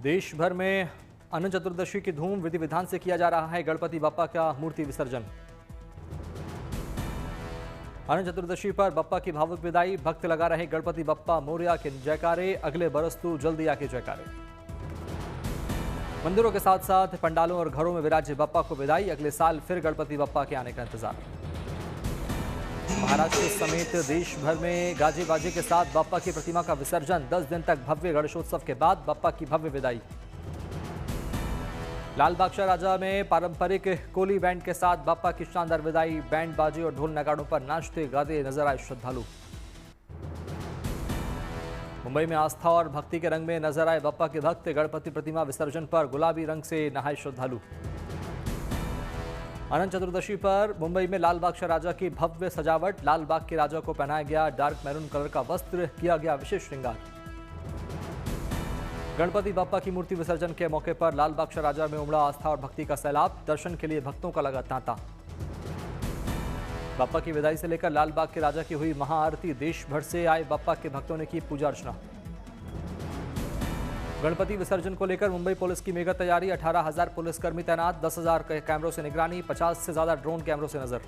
देश भर में अनंत चतुर्दशी की धूम विधि विधान से किया जा रहा है गणपति बप्पा का मूर्ति विसर्जन। अनंत चतुर्दशी पर बप्पा की भावुक विदाई, भक्त लगा रहे गणपति बप्पा मोरया के जयकारे, अगले बरस तू जल्दी आके जयकारे। मंदिरों के साथ साथ पंडालों और घरों में विराजे बप्पा को विदाई, अगले साल फिर गणपति बप्पा के आने का इंतजार। महाराष्ट्र समेत देश भर में गाजे बाजे के साथ बप्पा की प्रतिमा का विसर्जन, 10 दिन तक भव्य गणेशोत्सव के बाद बप्पा की भव्य विदाई। लाल बाग राजा में पारंपरिक कोली बैंड के साथ बप्पा की शानदार विदाई, बैंड बाजे और ढोल नगाड़ों पर नाचते गाते नजर आए श्रद्धालु। मुंबई में आस्था और भक्ति के रंग में नजर आए बप्पा के भक्त, गणपति प्रतिमा विसर्जन पर गुलाबी रंग से नहाए श्रद्धालु। अनंत चतुर्दशी पर मुंबई में लाल बाग राजा की भव्य सजावट, लाल बाग के राजा को पहनाया गया डार्क मैरून कलर का वस्त्र, किया गया विशेष श्रृंगार। गणपति बप्पा की मूर्ति विसर्जन के मौके पर लाल बाग राजा में उमड़ा आस्था और भक्ति का सैलाब, दर्शन के लिए भक्तों का लगा तांता। बप्पा की विदाई से लेकर लाल बाग के राजा की हुई महाआरती, देश भर से आए बप्पा के भक्तों ने की पूजा अर्चना। गणपति विसर्जन को लेकर मुंबई पुलिस की मेगा तैयारी, 18,000 पुलिसकर्मी तैनात, 10,000 कैमरों से निगरानी, 50 से ज्यादा ड्रोन कैमरों से नजर।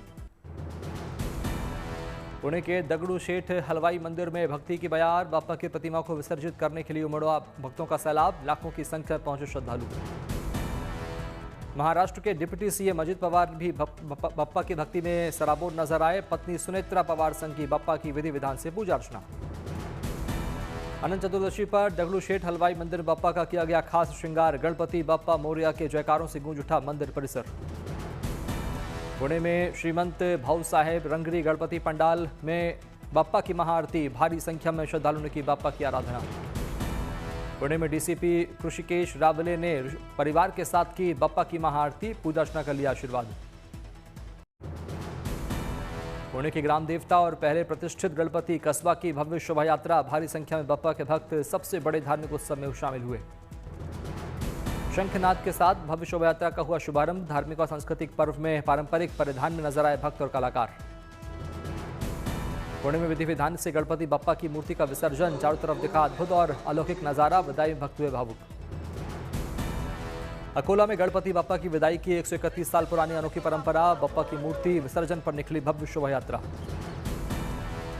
पुणे के दगड़ू शेठ हलवाई मंदिर में भक्ति की बयार, बप्पा की प्रतिमा को विसर्जित करने के लिए उमड़ा भक्तों का सैलाब, लाखों की संख्या में पहुंचे श्रद्धालु। महाराष्ट्र के डिप्टी सीएम अजित पवार भी बप्पा की भक्ति में सराबोर नजर आए, पत्नी सुनेत्रा पवार संग की बप्पा की विधि विधान से पूजा अर्चना। अनंत चतुर्दशी पर दगड़ू शेठ हलवाई मंदिर बप्पा का किया गया खास श्रृंगार, गणपति बप्पा मोरया के जयकारों से गूंज उठा मंदिर परिसर। पुणे में श्रीमंत भाऊ साहेब रंगरी गणपति पंडाल में बप्पा की महाआरती, भारी संख्या में श्रद्धालुओं ने की बप्पा की आराधना। पुणे में डीसीपी कृषिकेश रावले ने परिवार के साथ की बप्पा की महाआरती, पूजा अर्चना कर लिया आशीर्वाद। पुणे के ग्राम देवता और पहले प्रतिष्ठित गणपति कस्बा की भव्य शोभा यात्रा, भारी संख्या में बप्पा के भक्त सबसे बड़े धार्मिक उत्सव में शामिल हुए। शंखनाद के साथ भव्य शोभा यात्रा का हुआ शुभारंभ, धार्मिक और सांस्कृतिक पर्व में पारंपरिक परिधान में नजर आए भक्त और कलाकार। पुणे में विधि विधान से गणपति बप्पा की मूर्ति का विसर्जन, चारों तरफ दिखा अद्भुत और अलौकिक नजारा, विदाई में भक्त हुए भावुक। अकोला में गणपति बप्पा की विदाई की 131 साल पुरानी अनोखी परंपरा, बप्पा की मूर्ति विसर्जन पर निकली भव्य शोभा यात्रा।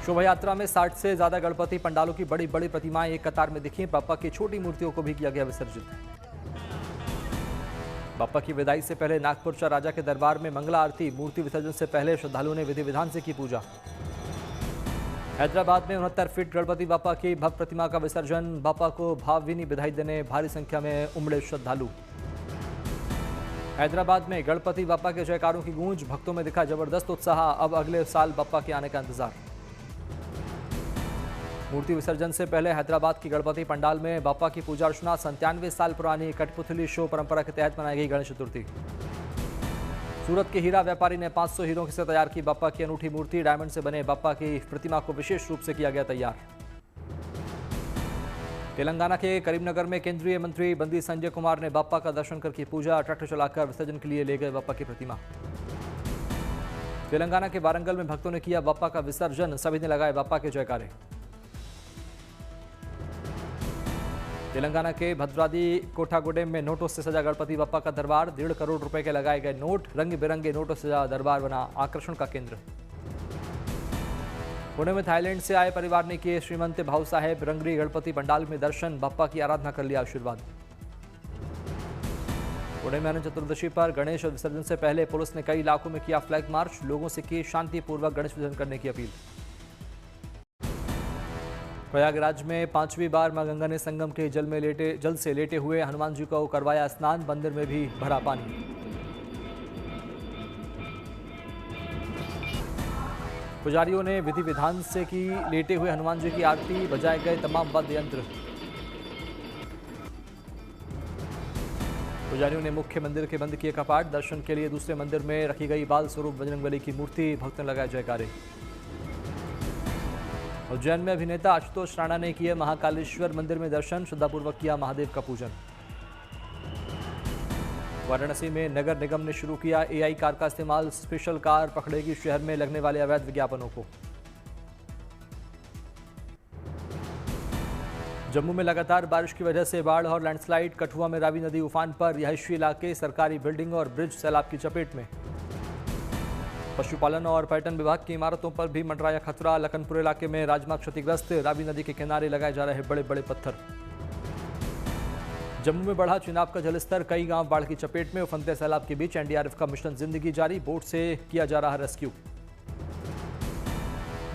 शोभा यात्रा में 60 से ज्यादा गणपति पंडालों की बड़ी बड़ी प्रतिमाएं एक कतार में दिखी, बप्पा की छोटी मूर्तियों को भी किया गया विसर्जित। बप्पा की विदाई से पहले नागपुर राजा के दरबार में मंगला आरती, मूर्ति विसर्जन से पहले श्रद्धालुओं ने विधि विधान से की पूजा। हैदराबाद में 69 फीट गणपति बप्पा की भव्य प्रतिमा का विसर्जन, बप्पा को भावभीनी बधाई देने भारी संख्या में उमड़े श्रद्धालु। हैदराबाद में गणपति बप्पा के जयकारों की गूंज, भक्तों में दिखा जबरदस्त उत्साह, अब अगले साल बप्पा के आने का इंतजार। मूर्ति विसर्जन से पहले हैदराबाद की गणपति पंडाल में बप्पा की पूजा अर्चना, 97 साल पुरानी कठपुतली शो परंपरा के तहत मनाई गई गणेश चतुर्थी। सूरत के हीरा व्यापारी ने 500 हीरों से तैयार की बप्पा की अनूठी मूर्ति, डायमंड से बने बप्पा की प्रतिमा को विशेष रूप से किया गया तैयार। तेलंगाना के करीमनगर में केंद्रीय मंत्री बंदी संजय कुमार ने बप्पा का दर्शन कर की पूजा, ट्रैक्टर चलाकर विसर्जन के लिए ले गए बप्पा की प्रतिमा। तेलंगाना के वारंगल में भक्तों ने किया बप्पा का विसर्जन, सभी ने लगाए बप्पा के जयकारे। तेलंगाना के भद्राद्री कोठागुडेम में नोटों से सजा गणपति बप्पा का दरबार, 1.5 करोड़ रुपए के लगाए गए नोट, रंग बिरंगे नोटों से सजा दरबार बना आकर्षण का केंद्र। पुणे में थाईलैंड से आए परिवार ने किए श्रीमंत भाऊ साहेब रंगरी गणपति पंडाल में दर्शन, बप्पा की आराधना कर लिया आशीर्वाद। पुणे में अनंत चतुर्दशी पर गणेश विसर्जन से पहले पुलिस ने कई इलाकों में किया फ्लैग मार्च, लोगों से की शांतिपूर्वक गणेश विसर्जन करने की अपील। प्रयागराज में 5वीं बार मां गंगा ने संगम के जल से लेटे हुए हनुमान जी को करवाया स्नान, मंदिर में भी भरा पानी। पुजारियों ने विधि विधान से की लेटे हुए हनुमान जी की आरती, बजाए गए तमाम वाद्य यंत्र। पुजारियों ने मुख्य मंदिर के बंद किए कपाट, दर्शन के लिए दूसरे मंदिर में रखी गई बाल स्वरूप बजरंगबली की मूर्ति, भक्तों ने लगाए जयकारे। उज्जैन में अभिनेता आशुतोष राणा ने किए महाकालेश्वर मंदिर में दर्शन, श्रद्धापूर्वक किया महादेव का पूजन। वाराणसी में नगर निगम ने शुरू किया एआई कार का इस्तेमाल, स्पेशल कार पकड़ेगी शहर में लगने वाले अवैध विज्ञापनों को। जम्मू में लगातार बारिश की वजह से बाढ़ और लैंडस्लाइड। कठुआ में रावी नदी उफान पर, रिहायशी इलाके, सरकारी बिल्डिंग और ब्रिज सैलाब की चपेट में। पशुपालन और पर्यटन विभाग की इमारतों पर भी मंडराया खतरा। लखनपुर इलाके में राजमार्ग क्षतिग्रस्त, रावी नदी के किनारे लगाए जा रहे बड़े बड़े पत्थर। जम्मू में बढ़ा चिनाब का जलस्तर, कई गांव बाढ़ की चपेट में। उफनते सैलाब के बीच एनडीआरएफ का मिशन जिंदगी जारी, बोट से किया जा रहा रेस्क्यू।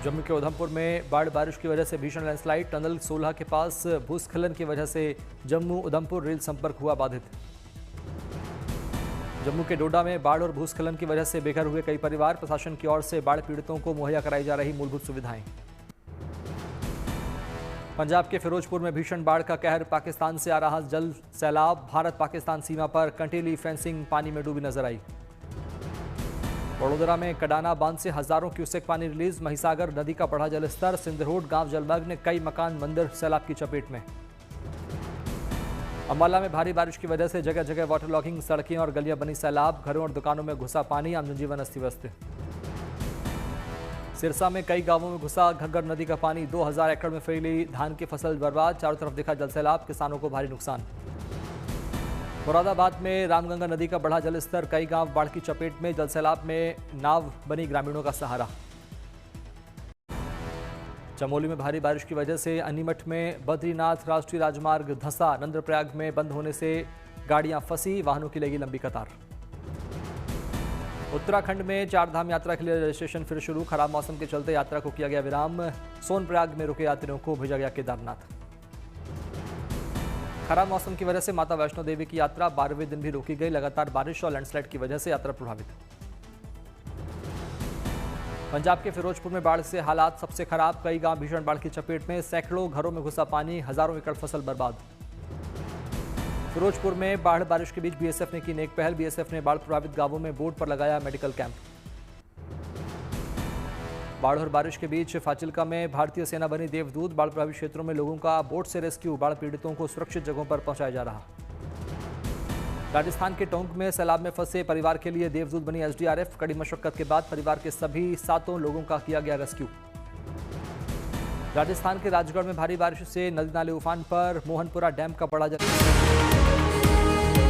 जम्मू के उधमपुर में बाढ़ बारिश की वजह से भीषण लैंडस्लाइड, टनल 16 के पास भूस्खलन की वजह से जम्मू उधमपुर रेल संपर्क हुआ बाधित। जम्मू के डोडा में बाढ़ और भूस्खलन की वजह से बेघर हुए कई परिवार, प्रशासन की ओर से बाढ़ पीड़ितों को मुहैया कराई जा रही मूलभूत सुविधाएं। पंजाब के फिरोजपुर में भीषण बाढ़ का कहर, पाकिस्तान से आ रहा जल सैलाब, भारत पाकिस्तान सीमा पर कंटीली फेंसिंग पानी में डूबी नजर आई। वडोदरा में कडाना बांध से हजारों क्यूसेक पानी रिलीज, महिसागर नदी का बढ़ा जलस्तर, सिंधरोड गांव जलमग्न, कई मकान मंदिर सैलाब की चपेट में। अंबाला में भारी बारिश की वजह से जगह जगह वाटर लॉगिंग, सड़कें और गलियां बनी सैलाब, घरों और दुकानों में घुसा पानी, आम जनजीवन अस्त व्यस्त। सिरसा में कई गांवों में घुसा घग्गर नदी का पानी, 2000 एकड़ में फैली धान की फसल बर्बाद, चारों तरफ दिखा जल सैलाब, किसानों को भारी नुकसान। मुरादाबाद में रामगंगा नदी का बढ़ा जलस्तर, कई गांव बाढ़ की चपेट में, जल सैलाब में नाव बनी ग्रामीणों का सहारा। चमोली में भारी बारिश की वजह से अनीमठ में बद्रीनाथ राष्ट्रीय राजमार्ग धंसा, नंदप्रयाग में बंद होने से गाड़ियां फंसी, वाहनों की लगी लंबी कतार। उत्तराखंड में चारधाम यात्रा के लिए रजिस्ट्रेशन फिर शुरू, खराब मौसम के चलते यात्रा को किया गया विराम, सोनप्रयाग में रुके यात्रियों को भेजा गया केदारनाथ। खराब मौसम की वजह से माता वैष्णो देवी की यात्रा 12वें दिन भी रोकी गई, लगातार बारिश और लैंडस्लाइड की वजह से यात्रा प्रभावित। पंजाब के फिरोजपुर में बाढ़ से हालात सबसे खराब, कई गांव भीषण बाढ़ की चपेट में, सैकड़ों घरों में घुसा पानी, हजारों एकड़ फसल बर्बाद। फिरोजपुर में बाढ़ बारिश के बीच बीएसएफ ने की नेक पहल, बीएसएफ ने बाढ़ प्रभावित गांवों में बोट पर लगाया मेडिकल कैंप। बाढ़ और बारिश के बीच फाजिल्का में भारतीय सेना बनी देवदूत, बाढ़ प्रभावित क्षेत्रों में लोगों का बोट से रेस्क्यू, बाढ़ पीड़ितों को सुरक्षित जगहों पर पहुंचाया जा रहा। राजस्थान के टोंक में सैलाब में फंसे परिवार के लिए देवदूत बनी एसडीआरएफ, कड़ी मशक्कत के बाद परिवार के सभी 7 लोगों का किया गया रेस्क्यू। राजस्थान के राजगढ़ में भारी बारिश से नदी नाले उफान पर, मोहनपुरा डैम का बड़ा जल